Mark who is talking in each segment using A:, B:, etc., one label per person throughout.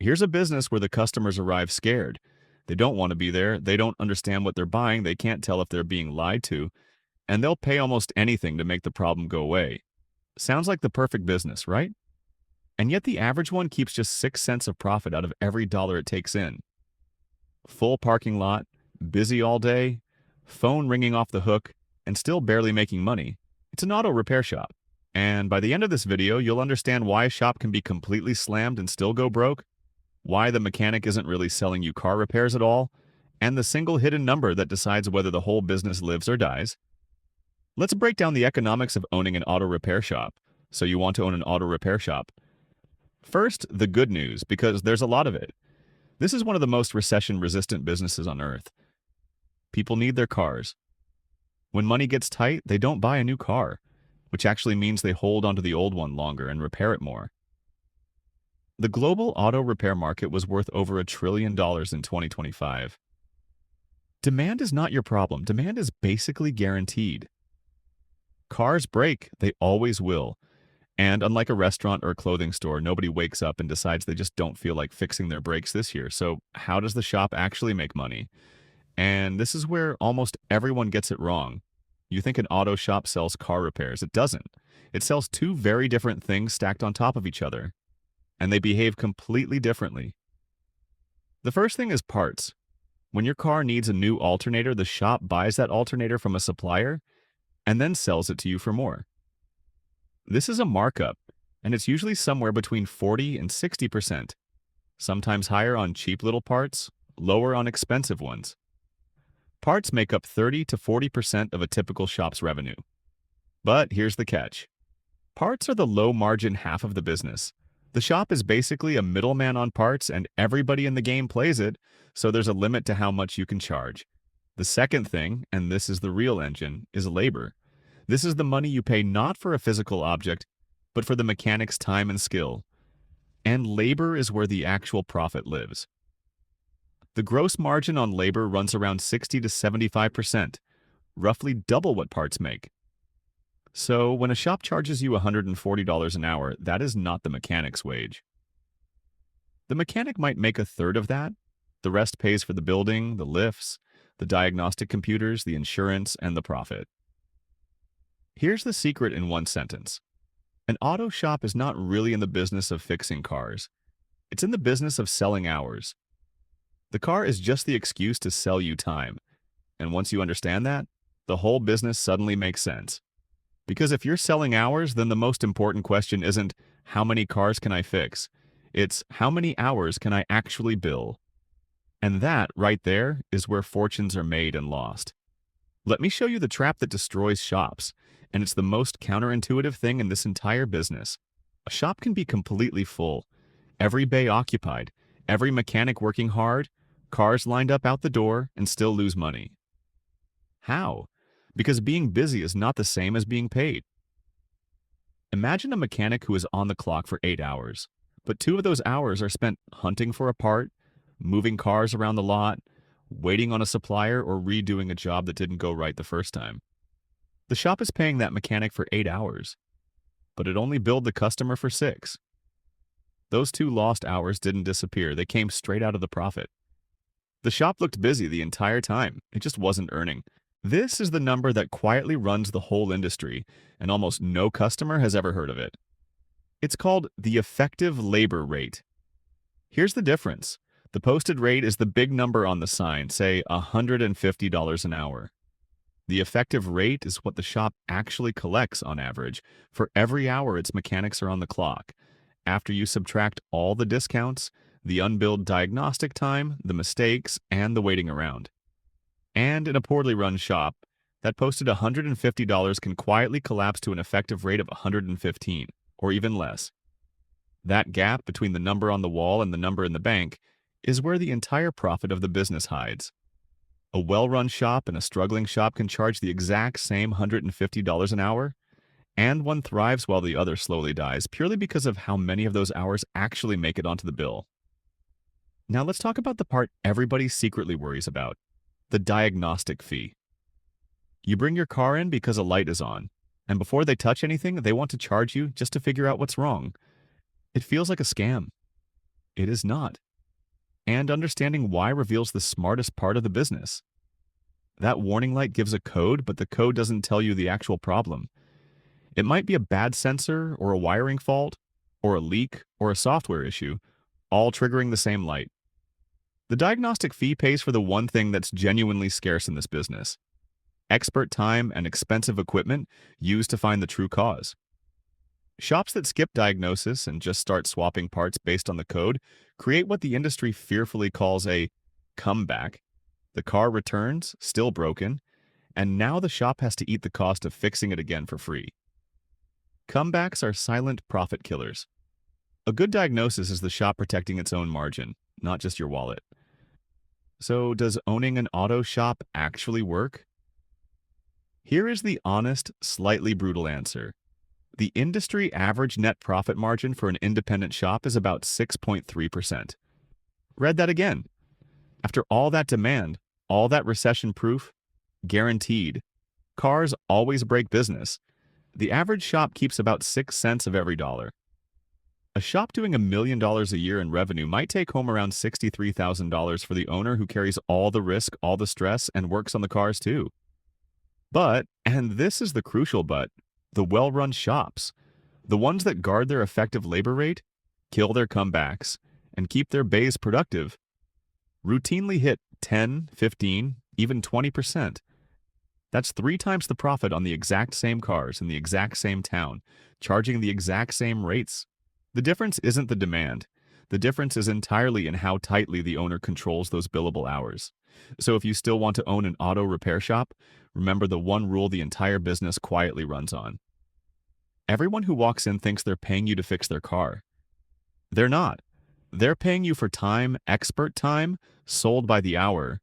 A: Here's a business where the customers arrive scared. They don't want to be there, they don't understand what they're buying, they can't tell if they're being lied to, and they'll pay almost anything to make the problem go away. Sounds like the perfect business, right? And yet the average one keeps just 6 cents of profit out of every dollar it takes in. Full parking lot, busy all day, phone ringing off the hook, and still barely making money. It's an auto repair shop. And by the end of this video, you'll understand why a shop can be completely slammed and still go broke, why the mechanic isn't really selling you car repairs at all, and the single hidden number that decides whether the whole business lives or dies. Let's break down the economics of owning an auto repair shop. So you want to own an auto repair shop. First, the good news, because there's a lot of it. This is one of the most recession-resistant businesses on earth. People need their cars. When money gets tight, they don't buy a new car, which actually means they hold onto the old one longer and repair it more. The global auto repair market was worth over $1 trillion in 2025. Demand is not your problem. Demand is basically guaranteed. Cars break, they always will. And unlike a restaurant or a clothing store, nobody wakes up and decides they just don't feel like fixing their brakes this year. So how does the shop actually make money? And this is where almost everyone gets it wrong. You think an auto shop sells car repairs. It doesn't. It sells two very different things stacked on top of each other, and they behave completely differently. The first thing is parts. When your car needs a new alternator, the shop buys that alternator from a supplier and then sells it to you for more. This is a markup, and it's usually somewhere between 40 and 60%, sometimes higher on cheap little parts, lower on expensive ones. Parts make up 30 to 40% of a typical shop's revenue. But here's the catch. Parts are the low-margin half of the business. The shop is basically a middleman on parts, and everybody in the game plays it, so there's a limit to how much you can charge. The second thing, and this is the real engine, is labor. This is the money you pay not for a physical object, but for the mechanic's time and skill. And labor is where the actual profit lives. The gross margin on labor runs around 60 to 75%, roughly double what parts make. So when a shop charges you $140 an hour, that is not the mechanic's wage. The mechanic might make a third of that. The rest pays for the building, the lifts, the diagnostic computers, the insurance, and the profit. Here's the secret in one sentence. An auto shop is not really in the business of fixing cars. It's in the business of selling hours. The car is just the excuse to sell you time. And once you understand that, the whole business suddenly makes sense. Because if you're selling hours, then the most important question isn't how many cars can I fix? It's how many hours can I actually bill? And that, right there, is where fortunes are made and lost. Let me show you the trap that destroys shops, and it's the most counterintuitive thing in this entire business. A shop can be completely full, every bay occupied, every mechanic working hard, cars lined up out the door, and still lose money. How? Because being busy is not the same as being paid. Imagine a mechanic who is on the clock for 8 hours, but 2 of those hours are spent hunting for a part, moving cars around the lot, waiting on a supplier, or redoing a job that didn't go right the first time. The shop is paying that mechanic for 8 hours, but it only billed the customer for 6. Those 2 lost hours didn't disappear, they came straight out of the profit. The shop looked busy the entire time, it just wasn't earning. This is the number that quietly runs the whole industry, and almost no customer has ever heard of it. It's called the effective labor rate. Here's the difference. The posted rate is the big number on the sign, say $150 an hour. The effective rate is what the shop actually collects on average for every hour its mechanics are on the clock, after you subtract all the discounts, the unbilled diagnostic time, the mistakes, and the waiting around. And in a poorly run shop, that posted $150 can quietly collapse to an effective rate of $115, or even less. That gap between the number on the wall and the number in the bank is where the entire profit of the business hides. A well-run shop and a struggling shop can charge the exact same $150 an hour, and one thrives while the other slowly dies purely because of how many of those hours actually make it onto the bill. Now let's talk about the part everybody secretly worries about. The diagnostic fee. You bring your car in because a light is on, and before they touch anything, they want to charge you just to figure out what's wrong. It feels like a scam. It is not. And understanding why reveals the smartest part of the business. That warning light gives a code, but the code doesn't tell you the actual problem. It might be a bad sensor, or a wiring fault, or a leak, or a software issue, all triggering the same light. The diagnostic fee pays for the one thing that's genuinely scarce in this business: expert time and expensive equipment used to find the true cause. Shops that skip diagnosis and just start swapping parts based on the code create what the industry fearfully calls a comeback. The car returns, still broken, and now the shop has to eat the cost of fixing it again for free. Comebacks are silent profit killers. A good diagnosis is the shop protecting its own margin, not just your wallet. So, does owning an auto shop actually work? Here is the honest, slightly brutal answer. The industry average net profit margin for an independent shop is about 6.3%. Read that again. After all that demand, all that recession proof, guaranteed, cars always break business. The average shop keeps about 6 cents of every dollar. A shop doing $1 million a year in revenue might take home around $63,000 for the owner who carries all the risk, all the stress, and works on the cars too. But, and this is the crucial but, the well-run shops, the ones that guard their effective labor rate, kill their comebacks, and keep their bays productive, routinely hit 10, 15, even 20%. That's 3 times the profit on the exact same cars in the exact same town, charging the exact same rates. The difference isn't the demand. The difference is entirely in how tightly the owner controls those billable hours. So if you still want to own an auto repair shop, remember the one rule the entire business quietly runs on. Everyone who walks in thinks they're paying you to fix their car. They're not. They're paying you for time, expert time, sold by the hour.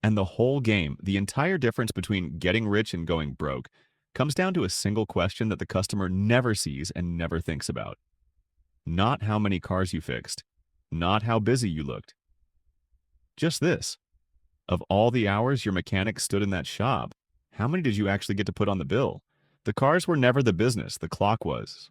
A: And the whole game, the entire difference between getting rich and going broke, comes down to a single question that the customer never sees and never thinks about. Not how many cars you fixed, not how busy you looked. Just this: of all the hours your mechanic stood in that shop, how many did you actually get to put on the bill? The cars were never the business, the clock was.